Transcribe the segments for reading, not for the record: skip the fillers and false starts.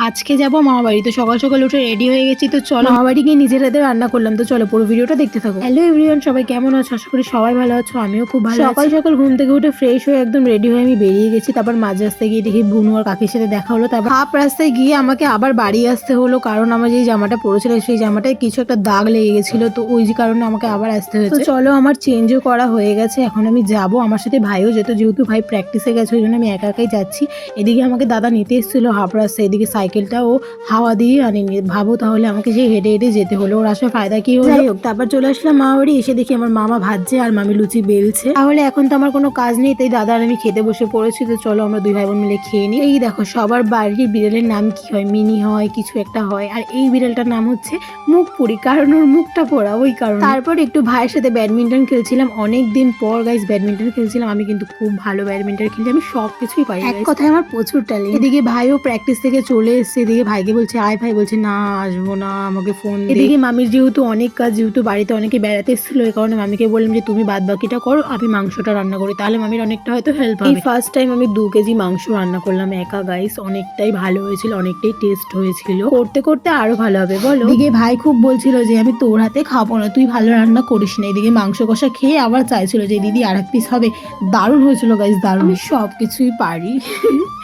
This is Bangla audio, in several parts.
আজকে যাবো মামা বাড়ি। তো সকাল সকাল উঠে রেডি হয়ে গেছি। তো চলো মামা বাড়ি গিয়ে নিজের হাতে রান্না করলাম। তো চলো পুরো ভিডিওটা দেখতে থাকো। হ্যালো এভরিওয়ান, সবাই কেমন আছো? আশা করি সবাই ভালো আছো, আমিও খুব ভালো আছি। সকাল সকাল ঘুম থেকে উঠে ফ্রেশ হয়ে একদম রেডি হয়ে আমি বেরিয়ে গেছি। তারপর মাঝ রাস্তায় গিয়ে দেখি বুনু আর কাকির সাথে দেখা হলো। তারপর হাফ রাস্তায় গিয়ে আমাকে আবার বাড়ি আসতে হলো, কারণ আমার যে জামাটা পরেছিল সেই জামাটায় কিছু একটা দাগ লেগে গেছিল। তো ওই যে কারণে আমাকে আবার আসতে হয়েছে। তো চলো আমার চেঞ্জও করা হয়ে গেছে, এখন আমি যাব। আমার সাথে ভাইও যেহেতু ভাই প্র্যাকটিসে গেছে ওই জন্য আমি একা একাই যাচ্ছি। এদিকে আমাকে দাদা নিতে এসেছিল হাফ রাস্তায়, এদিকে সাইকেলটা ও হাওয়া দিয়ে আনিনি। ভাবো তাহলে আমাকে সেই হেঁটে হেঁটে যেতে হলো, ওর আসলে ফায়দা কি হলো। যাই হোক, তারপর চলে আসলাম মামা বাড়ি। এসে দেখি আমার মামা ভাজছে আর মামি লুচি বেলছে। তাহলে এখন তো আমার কোনো কাজ নেই, তাই দাদা আর আমি খেতে বসে পড়েছি। তো চলো আমরা দুই ভাই বোন মিলে খেয়ে নিই। এই দেখো সবার বাড়ির বিড়ালের নাম কি হয়, মিনি হয়, কিছু একটা হয়। আর এই বিড়ালটার নাম হচ্ছে মুখপুরি, কারণ ওর মুখটা পোড়া, ওই কারণে। তারপর একটু ভাইয়ের সাথে ব্যাডমিন্টন খেলছিলাম, অনেক দিন পর গাইস ব্যাডমিন্টন খেলছিলাম। আমি কিন্তু খুব ভালো ব্যাডমিন্টন খেলি, আমি সব কিছুই পারি। এক কথায় আমার প্রচুর ট্যালেন্ট। এদিকে ভাইও প্র্যাকটিস থেকে চলে এসেছে। এদিকে ভাইকে বলছে আয়, ভাই বলছে না আসবো না, আমাকে ফোন দে। এদিকে মামির যেহেতু অনেক কাজ, যেহেতু বাড়িতে অনেকে বেড়াতে এসেছিল, এই কারণে মামিকে বললাম যে তুমি বাদ বাকিটা করো, আমি মাংসটা রান্না করি, তাহলে মামির অনেকটা হয়তো হেল্প হবে। এই ফার্স্ট টাইম আমি 2 কেজি মাংস রান্না করলাম একা গাইস, অনেকটাই ভালো হয়েছিল, অনেকটাই টেস্ট হয়েছিল। করতে করতে আরো ভালো হবে বলো। এদিকে ভাই খুব বলছিল যে আমি তোর হাতে খাবো না, তুই ভালো রান্না করিস না। এদিকে মাংস কষা খেয়ে আবার চাইছিল যে দিদি আর এক পিস হবে। দারুণ হয়েছিল গাইস, দারুণ। আমি সব কিছুই পারি।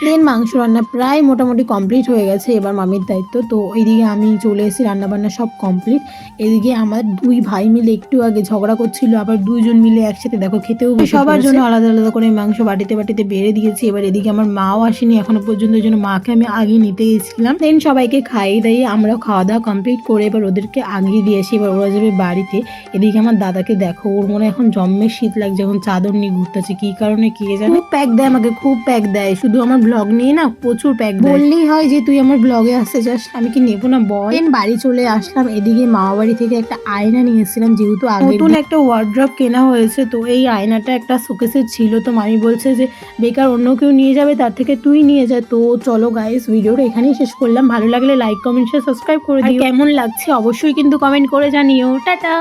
দেন মাংস রান্না প্রায় মোটামুটি কমপ্লিট হয়ে গেছে, এবার মামির দায়িত্ব। তো এইদিকে আমি চলে এসেছি, রান্না বান্না সব কমপ্লিট। এদিকে আমার 2 ভাই মিলে একটু আগে ঝগড়া করছিল, আবার 2 জন মিলে একসাথে দেখো খেতেও সবার জন্য আলাদা আলাদা করে মাংস বাটিতে বাটিতে বেড়ে দিয়েছি। এবার এদিকে আমার মাও আসেনি এখনো পর্যন্ত, এই জন্য মাকে আমি আগে নিতে গেছিলাম। দেন সবাইকে খাইয়ে দাইয়ে আমরাও খাওয়া দাওয়া কমপ্লিট করে এবার ওদেরকে আগিয়ে দিয়ে আসি। এবার ওরা যাবে বাড়িতে। এদিকে আমার দাদাকে দেখো, ওর মনে এখন জম্মের শীত লাগছে, এখন চাদর নিয়ে ঘুরতেছে, কি কারণে কে জানে। খুব প্যাক দেয় আমাকে, খুব প্যাক দেয়, শুধু আমার ব্লগ নিয়ে না প্রচুর প্যাক দেয়। বললেই হয় যে তুই আমার ব্লগে আসতে চাস, আমি কি নেবো না বল। দেন বাড়ি চলে আসলাম। এদিকে মামা বাড়ি থেকে একটা আয়না নিয়ে এসেছিলাম, যেহেতু নতুন একটা ওয়ার্ড্রপ কেনা হয়েছে। তো এই আয়নাটা একটা শোকেসে ছিল, তো মামি বলছে যে বেকার অন্য কেউ নিয়ে যাবে, তার থেকে তুই নিয়ে যা। তো চলো গাইস, ভিডিওটা এখানেই শেষ করলাম। ভালো লাগলে লাইক কমেন্ট শেয়ার সাবস্ক্রাইব করে দিও। কেমন লাগছে অবশ্যই কিন্তু কমেন্ট করে জানিও। টাটা।